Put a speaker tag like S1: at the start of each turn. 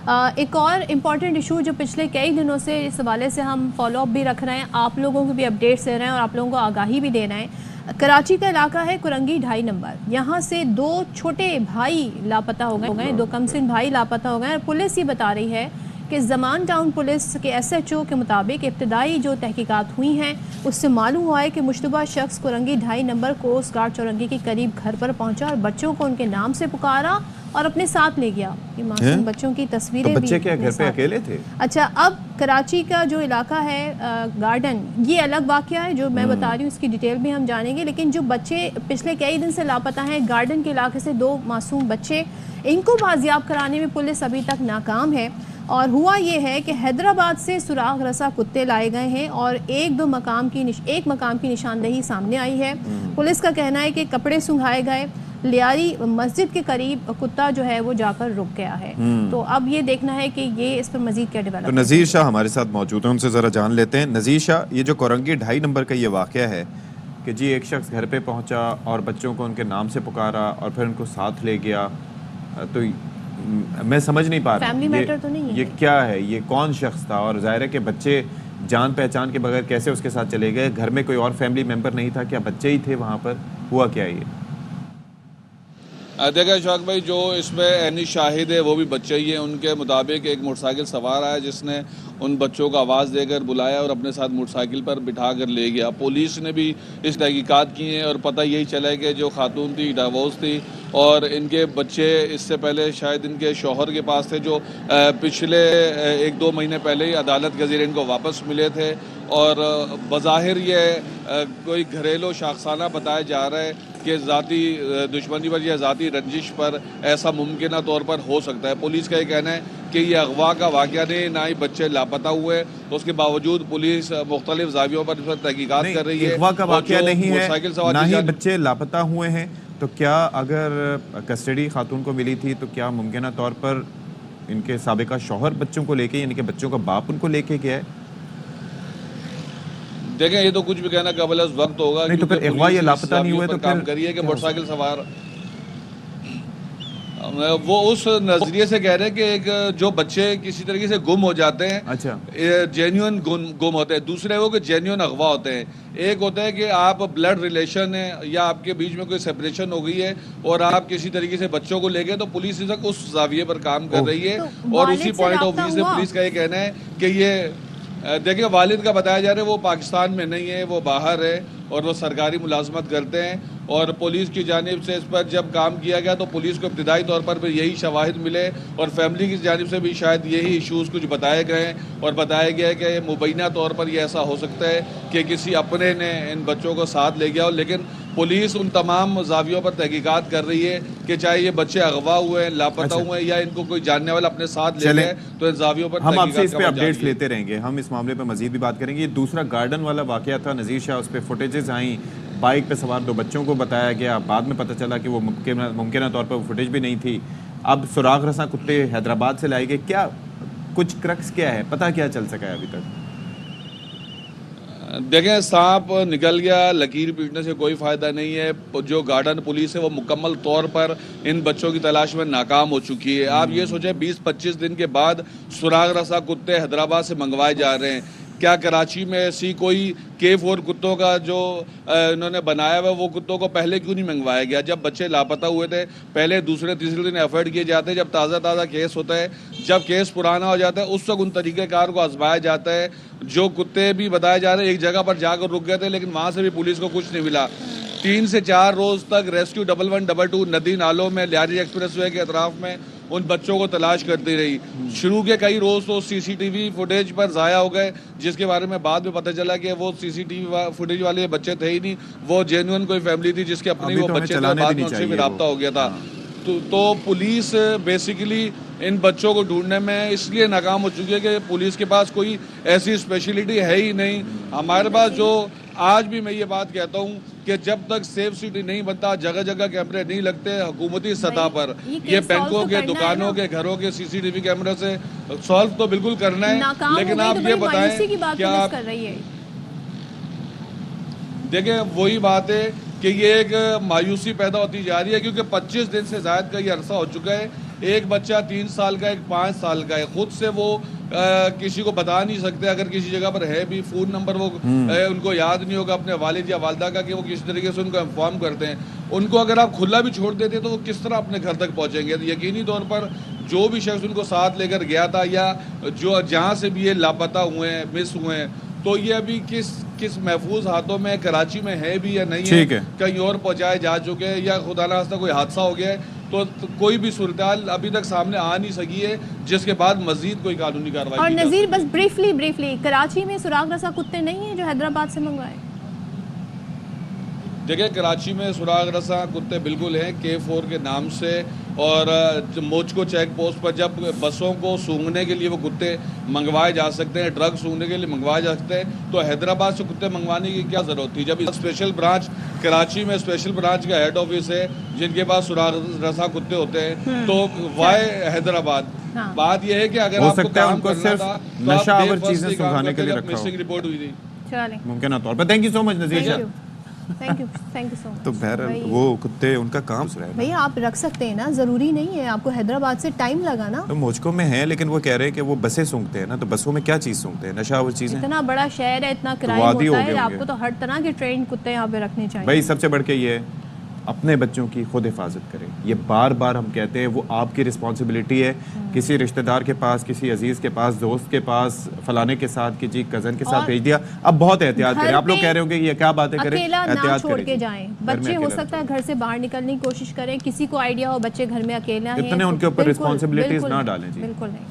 S1: एक और important issue जो पिछले कई दिनों से इस हवाले से हम फॉलोअप भी रख रहे हैं, आप लोगों को भी अपडेट्स दे रहे हैं और आप लोगों को आगाही भी दे रहे हैं। कराची का इलाका है कुरंगी 2.5 नंबर, यहाँ से 2 छोटे भाई लापता हो गए, 2 कमसिन भाई लापता हो गए और पुलिस ये बता रही है कि ज़मान टाउन पुलिस के SHO के मुताबिक इब्तदाई जो तहकीकात हुई हैं उससे मालूम हुआ है कि मुश्तबा शख्स कुरंगी 2.5 नंबर कोस्ट गार्ड चौरंगी के करीब घर पर पहुंचा और बच्चों को उनके नाम से पुकारा और अपने साथ ले गया। ये मासूम बच्चों की तस्वीरें
S2: तो बच्चे
S1: भी
S2: क्या घर पे अकेले थे?
S1: अच्छा, अब कराची का जो इलाका है गार्डन, ये अलग वाक़या है जो मैं बता रही हूँ, इसकी डिटेल भी हम जानेंगे। लेकिन जो बच्चे पिछले कई दिन से लापता हैं गार्डन के इलाके से, 2 मासूम बच्चे, इनको बाजियाब कराने में पुलिस अभी तक नाकाम है। और हुआ ये है कि हैदराबाद से सुराग रसा कुत्ते लाए गए हैं और एक मकाम की निशानदेही सामने आई है। पुलिस का कहना है कि कपड़े सुंघाए गए, लियारी मस्जिद के करीब कुत्ता जो है वो जाकर रुक गया है। तो अब ये देखना है कि ये इस पर मजीद क्या डेवलप।
S2: तो नज़ीर शाह हमारे साथ मौजूद हैं, उनसे ज़रा जान लेते हैं। नज़ीर शाह, ये जो कुरंगी 2.5 नंबर का ये वाक़या है कि जी एक शख्स घर पे पहुंचा और बच्चों को उनके नाम से पुकारा और फिर उनको साथ ले गया, तो मैं समझ नहीं पा रहा
S1: फैमिली मैटर तो नहीं है
S2: ये क्या है, ये कौन शख्स था? और जाहिर है कि बच्चे जान पहचान के बगैर कैसे उसके साथ चले गए? घर में कोई और फैमिली मेंबर नहीं था? क्या बच्चे ही थे वहाँ पर? हुआ क्या ये?
S3: देखा इशफाक भाई, जो इसमें ऐनी शाहिद है वो भी बच्चे ही हैं। उनके मुताबिक एक मोटरसाइकिल सवार आया जिसने उन बच्चों को आवाज़ देकर बुलाया और अपने साथ मोटरसाइकिल पर बिठा कर ले गया। पुलिस ने भी इस तहकीकात की हैं और पता यही चला है कि जो खातून थी डाइवोर्स थी और इनके बच्चे इससे पहले शायद इनके शौहर के पास थे, जो पिछले 1-2 महीने पहले ही अदालत के ज़रिए इनको वापस मिले थे। और बज़ाहिर ये कोई घरेलू शाखसाना बताया जा रहा है कि ज़ाती दुश्मनी पर या ज़ाती रंजिश पर ऐसा मुमकिन तौर पर हो सकता है। पुलिस का ये कहना है कि ये अगवा का वाक़या नहीं, ना ही बच्चे लापता हुए, तो उसके बावजूद पुलिस मुख्तलिफ ज़ावियों पर इस पर तहकीकात कर रही है।
S2: अगवा का वाक़या नहीं है, ना ही
S3: मोटरसाइकिल
S2: बच्चे लापता हुए हैं, तो क्या अगर कस्टडी खातून को मिली थी तो क्या मुमकिन तौर पर इनके साबिका शौहर बच्चों को लेके, यानी कि बच्चों का बाप उनको लेके गया है?
S3: देखें, ये तो कुछ भी कहना काबिल वक्त होगा।
S2: नहीं तो फिर अगवा ये लापता नहीं हुए तो
S3: काम करिए कि मोटरसाइकिल सवार वो उस नजरिए से कह रहे हैं कि एक जो बच्चे किसी तरीके से गुम हो जाते हैं,
S2: अच्छा,
S3: जेन्युइन गुम होते हैं। दूसरे वो कि जेन्युइन अगवा होते हैं। एक होता है कि आप ब्लड रिलेशन है या आपके बीच में कोई सेपरेशन हो गई है और आप किसी तरीके से बच्चों को ले गए, तो पुलिस इस वक्त उस जाविये पर काम कर रही है।
S1: तो
S3: और उसी पॉइंट ऑफ व्यू से पुलिस का ये कहना है कि ये देखिए, वालिद का बताया जा रहा है वो पाकिस्तान में नहीं है, वो बाहर है और वो सरकारी मुलाजमत करते हैं। और पुलिस की जानिब से इस पर जब काम किया गया तो पुलिस को इब्तिदाई तौर पर भी यही शवाहिद मिले और फैमिली की जानिब से भी शायद यही इशूज़ कुछ बताए गए हैं और बताया गया है कि मुबैना तौर पर यह ऐसा हो सकता है कि किसी अपने ने इन बच्चों को साथ ले गया हो। लेकिन पुलिस उन तमाम जावियों पर तहकीकात कर रही है कि चाहे ये बच्चे अगवा हुए हैं, लापता हुए हैं या इनको कोई जानने वाला अपने साथ ले गए, तो इन जावियों पर
S2: हम आपसे इस पे अपडेट्स लेते रहेंगे। हम इस मामले पे मजीद भी बात करेंगे। ये दूसरा गार्डन वाला वाकया था नज़ीर शाह, उस पर फुटेजेस आई, बाइक पे सवार 2 बच्चों को बताया गया, बाद में पता चला कि वो मुमकिन तौर पर फुटेज भी नहीं थी। अब सुराग रसा कुत्ते हैदराबाद से लाए गए, क्या कुछ क्रक्स क्या है, पता क्या चल सका है अभी तक?
S3: देखें, सांप निकल गया, लकीर पीटने से कोई फ़ायदा नहीं है। जो गार्डन पुलिस है वो मुकम्मल तौर पर इन बच्चों की तलाश में नाकाम हो चुकी है। आप ये सोचें 20-25 दिन के बाद सुराग रसा कुत्ते हैदराबाद से मंगवाए जा रहे हैं। क्या कराची में ऐसी कोई K4 कुत्तों का जो इन्होंने बनाया हुआ वो कुत्तों को पहले क्यों नहीं मंगवाया गया? जब बच्चे लापता हुए थे पहले दूसरे तीसरे दिन एफर्ट किए जाते हैं, जब ताज़ा केस होता है, जब केस पुराना हो जाता है उस वक्त उन तरीक़ेकार को आजमाया जाता है। जो कुत्ते भी बताए जा रहे हैं एक जगह पर जाकर रुक गए थे, लेकिन वहाँ से भी पुलिस को कुछ नहीं मिला। 3 से 4 रोज़ तक रेस्क्यू 1122 नदी नालों में लियारी एक्सप्रेसवे के अतराफ में उन बच्चों को तलाश करती रही। शुरू के कई रोज़ तो CCTV फुटेज पर ज़ाया हो गए, जिसके बारे में बाद में पता चला कि वो CCTV फुटेज वाले बच्चे थे ही नहीं, वो जेन्युइन कोई फैमिली थी जिसके अपने वो बच्चे थे, बाद में उनसे भी रब्ता हो गया था। तो पुलिस बेसिकली इन बच्चों को ढूंढने में इसलिए नाकाम हो चुकी है कि पुलिस के पास कोई ऐसी स्पेशलिटी है ही नहीं। हमारे पास जो आज भी मैं ये बात कहता हूँ कि जब तक सेफ सिटी नहीं बनता, जगह जगह कैमरे नहीं लगते हुकूमती सतह पर, ये बैंकों के, दुकानों के, घरों के CCTV कैमरे से सॉल्व तो बिल्कुल करना है। लेकिन आप ये बताएं क्या आप देखें, वही बात है कि ये एक मायूसी पैदा होती जा रही है क्योंकि 25 दिन से ज़्यादा का ये अरसा हो चुका है एक बच्चा 3 साल का, एक 5 साल का है, खुद से वो किसी को बता नहीं सकते, अगर किसी जगह पर है भी फ़ोन नंबर वो उनको याद नहीं होगा अपने वालिद या वालदा का कि वो किस तरीके से उनको इन्फॉर्म करते हैं। उनको अगर आप खुला भी छोड़ देते तो वो किस तरह अपने घर तक पहुँचेंगे। तो यकीनी तौर पर जो भी शख्स उनको साथ लेकर गया था या जो जहाँ से भी ये लापता हुए हैं, मिस हुए हैं, तो ये अभी किस महफूज हाथों में, कराची में है भी या नहीं है, कहीं और पहुँचाए जा चुके हैं या खुदा ना खास्ता कोई हादसा हो गया है, तो कोई भी सूरत अभी तक सामने आ नहीं सकी है जिसके बाद मजीद कोई कानूनी कार्रवाई।
S1: और नज़ीर बस ब्रीफली कराची में सुराग रसा कुत्ते नहीं है जो हैदराबाद से मंगवाए?
S3: देखिए, कराची में सुराग रसा कुत्ते बिल्कुल हैं K4 के नाम से, और मोचको चेक पोस्ट पर जब बसों को सूंघने के लिए वो कुत्ते मंगवाए जा सकते हैं, ड्रग सूंघने के लिए मंगवाए जा सकते हैं, तो हैदराबाद से कुत्ते मंगवाने की क्या ज़रूरत थी? जब स्पेशल ब्रांच कराची में स्पेशल ब्रांच का हेड ऑफिस है जिनके पास सुराग रसा कुत्ते होते हैं, तो वाई हैदराबाद?
S1: हाँ।
S3: बात यह है कि अगर आपको काम करना था तो
S2: नशावर चीजें सुंघाने के लिए रखा
S3: मिसिंग रिपोर्ट हुई थी।
S1: चलें,
S2: मुमकिन तौर पर। Thank you so much Nazir.
S1: Thank you so much.
S4: तो बहरहाल वो कुत्ते उनका काम रहा है।
S1: भैया आप रख सकते हैं ना, जरूरी नहीं है आपको हैदराबाद से टाइम लगा ना।
S4: तो मोचको में है, लेकिन वो कह रहे हैं कि वो बसें सूंघते हैं ना, तो बसों में क्या चीज सूंघते हैं? नशावर चीजें।
S1: इतना बड़ा शहर है, इतना क्राइम
S2: वादी
S1: होता
S2: हो
S1: है,
S2: गए
S1: आपको तो हर तरह के ट्रेन कुत्ते यहाँ पे रखने चाहिए।
S2: भाई सबसे बढ़ के ये है, अपने बच्चों की खुद हिफाजत करें। ये बार बार हम कहते हैं, वो आपकी रिस्पॉन्सिबिलिटी है। किसी रिश्तेदार के पास, किसी अजीज के पास, दोस्त के पास, फलाने के साथ, किसी कजन के साथ भेज दिया, अब बहुत एहतियात करें। आप लोग कह रहे होंगे ये क्या बातें करें,
S1: अकेला ना
S2: एहतियात
S1: छोड़
S2: करें।
S1: के जाएं। बच्चे हो सकता है घर से बाहर निकलने की कोशिश करें, किसी को आइडिया हो बच्चे घर में अकेला हैं,
S2: इतने उनके ऊपर
S1: बिल्कुल-
S2: रिस्पॉन्सिबिलिटीज
S1: बिल्कुल
S2: ना
S1: नहीं,
S2: डालें जी।
S1: बिल्कुल नहीं।